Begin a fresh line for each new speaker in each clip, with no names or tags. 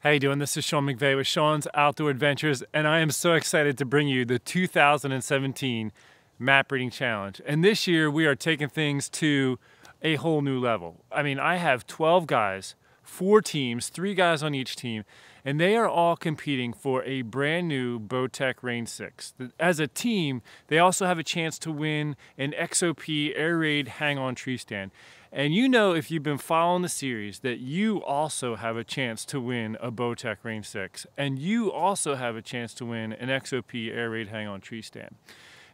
How you doing? This is Sean McVeigh with Sean's Outdoor Adventures, and I am so excited to bring you the 2017 Map Reading Challenge. And this year we are taking things to a whole new level. I mean, I have 12 guys, 4 teams, 3 guys on each team, and they are all competing for a brand new Bowtech Range 6. As a team, they also have a chance to win an XOP Air Raid hang-on tree stand. And you know, if you've been following the series, that you also have a chance to win a Bowtech Range 6. And you also have a chance to win an XOP Air Raid hang-on tree stand.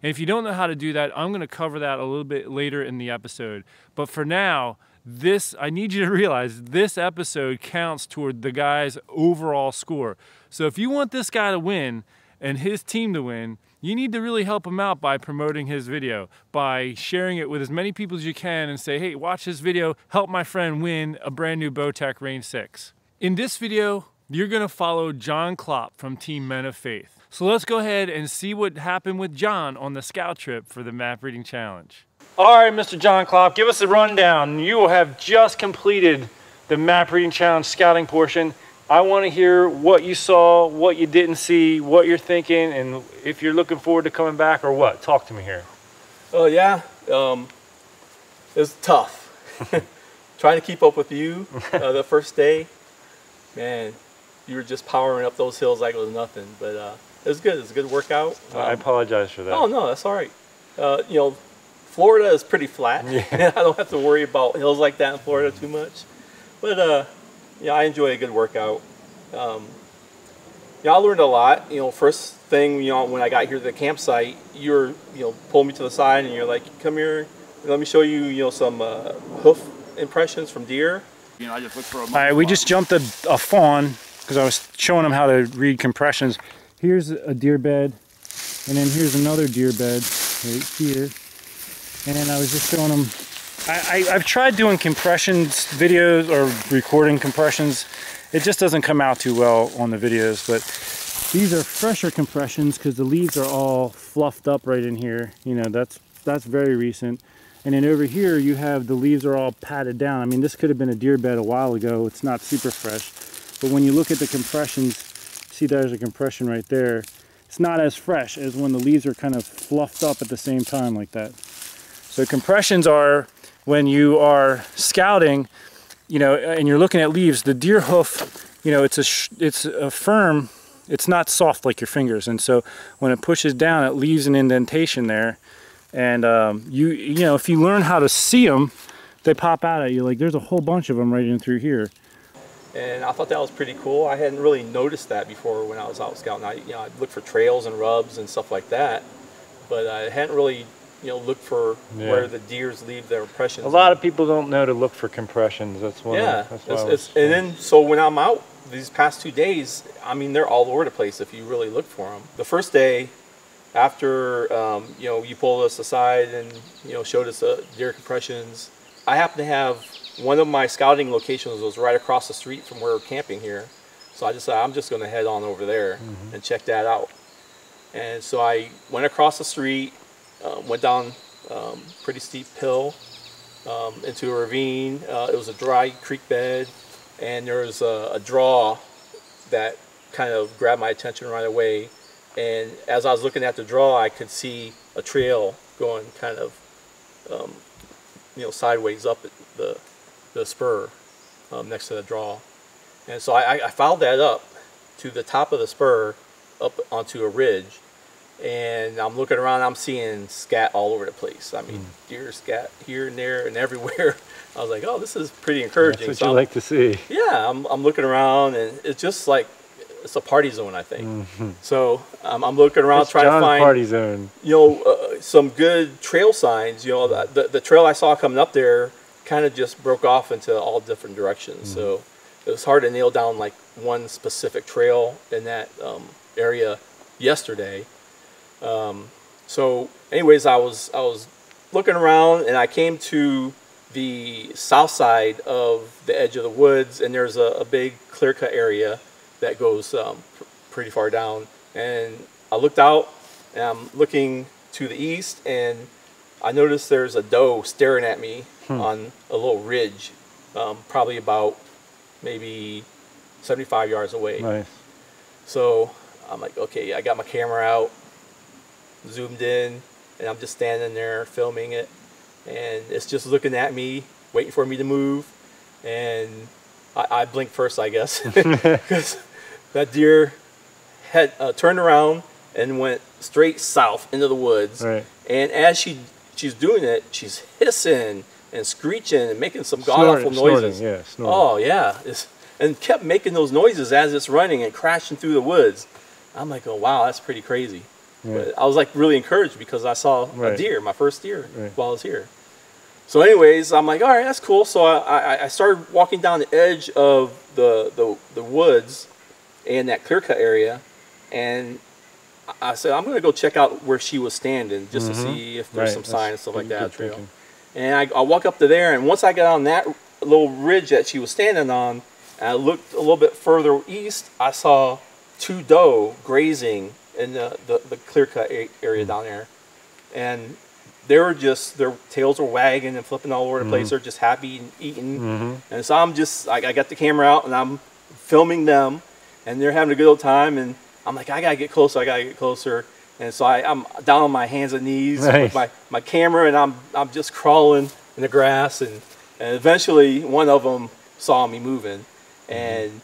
And if you don't know how to do that, I'm going to cover that a little bit later in the episode. But for now, I need you to realize this episode counts toward the guy's overall score. So if you want this guy to win and his team to win, you need to really help him out by promoting his video, by sharing it with as many people as you can and say, hey, watch this video, help my friend win a brand new Bowtech Range 6. In this video, you're gonna follow John Klopp from Team Men of Faith. So let's go ahead and see what happened with John on the scout trip for the Map Reading Challenge. All right, Mr. John Klopp, give us a rundown. You will have just completed the Map Reading Challenge scouting portion. I want to hear what you saw, what you didn't see, what you're thinking, and if you're looking forward to coming back or what. Talk to me here.
Oh yeah, it was tough. Trying to keep up with you the first day, man, you were just powering up those hills like it was nothing. But it was good. It was a good workout.
I apologize for that.
Oh no, that's all right. You know, Florida is pretty flat. Yeah. I don't have to worry about hills like that in Florida too much. But yeah, I enjoy a good workout. Yeah, I learned a lot. You know, first thing, you know, when I got here to the campsite, you pulled me to the side and you're like, come here, let me show you, you know, some hoof impressions from deer. You know, I just looked for a. All
right, we just jumped a fawn because I was showing them how to read compressions. Here's a deer bed, and then here's another deer bed right here. And I was just showing them. I've tried doing compressions videos or recording compressions. It just doesn't come out too well on the videos, but these are fresher compressions because the leaves are all fluffed up right in here. You know, that's very recent. And then over here you have the leaves are all patted down. I mean, this could have been a deer bed a while ago. It's not super fresh. But when you look at the compressions, see there's a compression right there. It's not as fresh as when the leaves are kind of fluffed up at the same time like that. So compressions are when you are scouting, you know, and you're looking at leaves, the deer hoof, you know, it's a firm, it's not soft like your fingers. And so when it pushes down, it leaves an indentation there. And you know, if you learn how to see them, they pop out at you. Like there's a whole bunch of them right in through here.
And I thought that was pretty cool. I hadn't really noticed that before when I was out scouting. I looked for trails and rubs and stuff like that, but I hadn't really, you know, look for where the deers leave their impressions.
A lot of people don't know to look for compressions. That's one.
Yeah, and then so when I'm out these past 2 days, I mean, they're all over the place if you really look for them. The first day, after you know, you pulled us aside and, you know, showed us the deer compressions, I happen to have one of my scouting locations was right across the street from where we're camping here. So I decided I'm just going to head on over there and check that out. And so I went across the street. Went down pretty steep hill into a ravine. It was a dry creek bed, and there was a draw that kind of grabbed my attention right away. And as I was looking at the draw, I could see a trail going kind of, you know, sideways up at the spur next to the draw. And so I followed that up to the top of the spur, up onto a ridge. And I'm looking around, I'm seeing scat all over the place. I mean, deer scat here and there and everywhere. I was like, oh, this is pretty encouraging.
That's what you like to see.
Yeah, I'm looking around, and it's just like, it's a party zone, I think. So I'm looking around trying to find,
party zone.
You know, some good trail signs. You know, the trail I saw coming up there kind of just broke off into all different directions. So it was hard to nail down like one specific trail in that area yesterday. So anyways, I was looking around, and I came to the south side of the edge of the woods, and there's a big clear cut area that goes pretty far down. And I looked out, and I'm looking to the east, and I noticed there's a doe staring at me on a little ridge, probably about maybe 75 yards away.
Nice.
So I'm like, okay, I got my camera out, zoomed in, and I'm just standing there filming it. And it's just looking at me, waiting for me to move. And I blinked first, I guess, because that deer had turned around and went straight south into the woods.
Right.
And as she's doing it, she's hissing and screeching and making some god-awful noises.
Snorting, yeah, snorting.
Oh, yeah. And kept making those noises as it's running and crashing through the woods. I'm like, oh, wow, that's pretty crazy.
Yeah.
But I was like really encouraged because I saw
Right.
a deer, my first deer,
Right.
while I was here. So anyways, I'm like, all right, that's cool. So I started walking down the edge of the woods and that clear cut area. And I said, I'm going to go check out where she was standing just to see if there's
Right.
some signs and stuff like that. Trail.
Thinking.
And I walk up to there, and once I got on that little ridge that she was standing on, and I looked a little bit further east, I saw 2 doe grazing in the clear cut area down there. And they were just, their tails were wagging and flipping all over the place. They're just happy and eating. And so I'm just, I got the camera out and I'm filming them, and they're having a good old time. And I'm like, I gotta get closer, And so I'm down on my hands and knees with my camera, and I'm just crawling in the grass. And eventually one of them saw me moving, and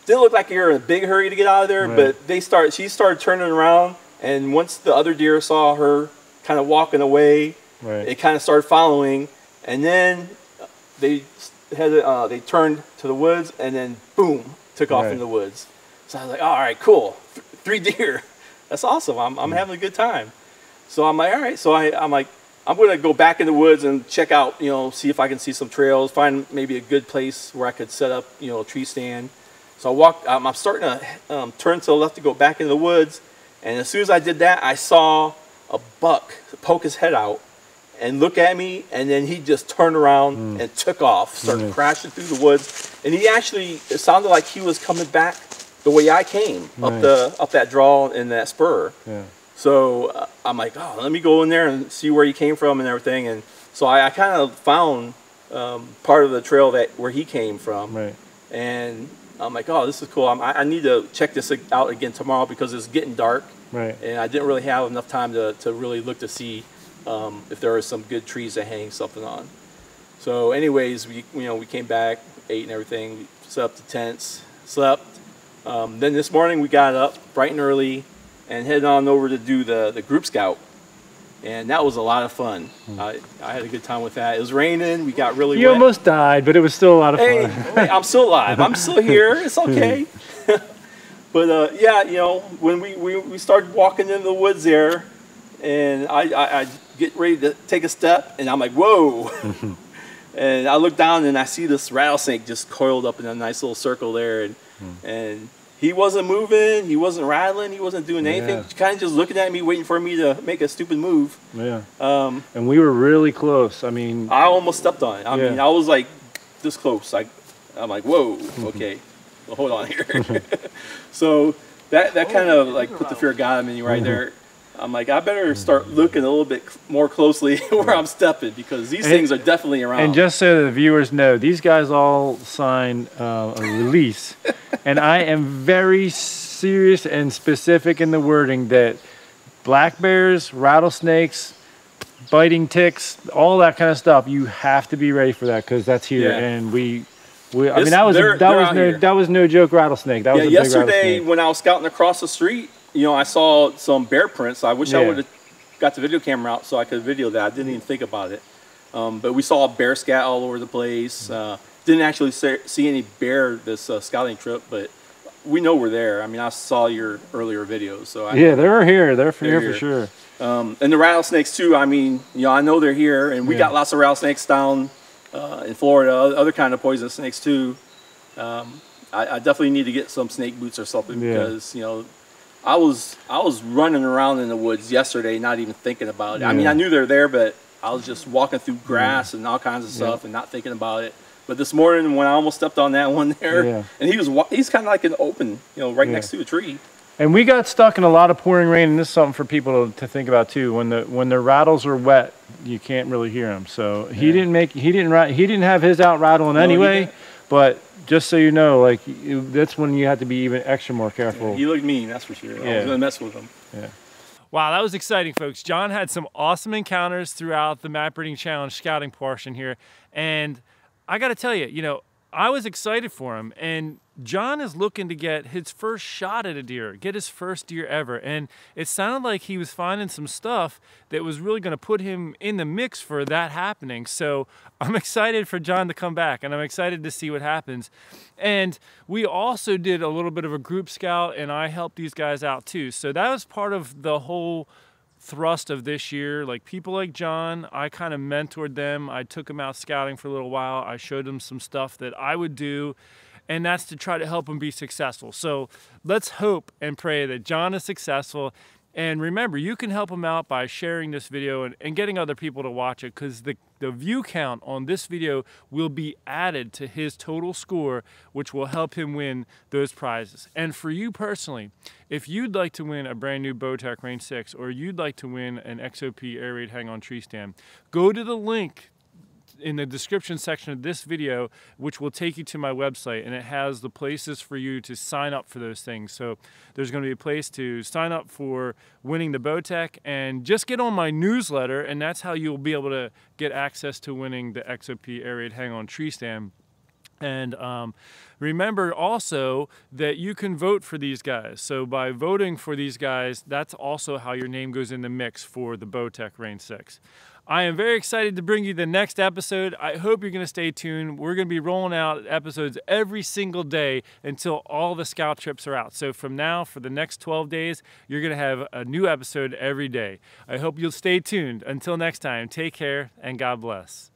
didn't look like you're in a big hurry to get out of there, but she started turning around, and once the other deer saw her kind of walking away, it kind of started following, and then they turned to the woods, and then boom, took off in the woods. So I was like, all right, cool, 3 deer, that's awesome. I'm having a good time. So I'm like, all right. So I'm like, I'm going to go back in the woods and check out, see if I can see some trails, find maybe a good place where I could set up, a tree stand. So I walked, I'm starting to turn to the left to go back into the woods. And as soon as I did that, I saw a buck poke his head out and look at me. And then he just turned around and took off, started crashing through the woods. And it sounded like he was coming back the way I came, up that draw in that spur. Yeah. So I'm like, oh, let me go in there and see where he came from and everything. And so I kind of found part of the trail where he came from. Right. And I'm like, oh, this is cool. I need to check this out again tomorrow because it's getting dark. Right. And I didn't really have enough time to really look to see if there are some good trees to hang something on. So anyways, we came back, ate and everything. We set up the tents, slept. Then this morning we got up bright and early and headed on over to do the group scout. And that was a lot of fun. I had a good time with that. It was raining. We got really wet.
You almost died, but it was still a lot of fun.
Hey, I'm still alive. I'm still here. It's okay. But yeah, when we started walking into the woods there, and I get ready to take a step, and I'm like, whoa. And I look down and I see this rattlesnake just coiled up in a nice little circle there, and he wasn't moving, he wasn't rattling, he wasn't doing anything. Kind of just looking at me, waiting for me to make a stupid move. Yeah.
And we were really close. I mean,
I almost stepped on it. I mean, I was like this close. I'm like, whoa, okay, well, hold on here. So that kind of like put the fear of God in me right there. I'm like, I better start looking a little bit more closely where I'm stepping because these things are definitely around.
And just so the viewers know, these guys all signed a release, and I am very serious and specific in the wording that black bears, rattlesnakes, biting ticks, all that kind of stuff, you have to be ready for that because that's here. And I mean, that was no joke rattlesnake. That was a big
yesterday when I was scouting across the street, I saw some bear prints. I wish I would have got the video camera out so I could video that. I didn't even think about it. But we saw bear scat all over the place. Didn't actually see any bear this scouting trip, but we know we're there. I mean, I saw your earlier videos. So
they're here. They're here for sure.
And the rattlesnakes too. I mean, I know they're here, and we got lots of rattlesnakes down in Florida. Other kind of poisonous snakes too. I definitely need to get some snake boots or something because I was running around in the woods yesterday, not even thinking about it. I mean, I knew they're there, but I was just walking through grass and all kinds of stuff and not thinking about it. But this morning, when I almost stepped on that one there, and he's kind of like an open, right next to a tree.
And we got stuck in a lot of pouring rain, and this is something for people to think about too. When the rattles are wet, you can't really hear them. So he didn't have his out rattling anyway. But just so you know, like that's when you have to be even extra more careful.
Yeah, he looked mean, that's for sure. I was gonna mess with him.
Yeah. Wow, that was exciting, folks. John had some awesome encounters throughout the Map Reading Challenge scouting portion here. And I got to tell you, you know, I was excited for him. And John is looking to get his first shot at a deer, get his first deer ever. And it sounded like he was finding some stuff that was really going to put him in the mix for that happening. So I'm excited for John to come back, and I'm excited to see what happens. And we also did a little bit of a group scout, and I helped these guys out too. So that was part of the whole thrust of this year. Like people like John, I kind of mentored them. I took them out scouting for a little while. I showed them some stuff that I would do, and that's to try to help them be successful. So let's hope and pray that John is successful. And remember, you can help him out by sharing this video and getting other people to watch it, because the view count on this video will be added to his total score, which will help him win those prizes. And for you personally, if you'd like to win a brand new Bowtech Range 6, or you'd like to win an XOP Air Raid Hang On Tree Stand, go to the link in the description section of this video, which will take you to my website, and it has the places for you to sign up for those things. So there's going to be a place to sign up for winning the Bowtech, and just get on my newsletter, and that's how you'll be able to get access to winning the XOP Air Raid Hang On Tree Stand. And remember also that you can vote for these guys. So by voting for these guys, that's also how your name goes in the mix for the Bowtech Range 6. I am very excited to bring you the next episode. I hope you're going to stay tuned. We're going to be rolling out episodes every single day until all the scout trips are out. So from now, for the next 12 days, you're going to have a new episode every day. I hope you'll stay tuned. Until next time, take care and God bless.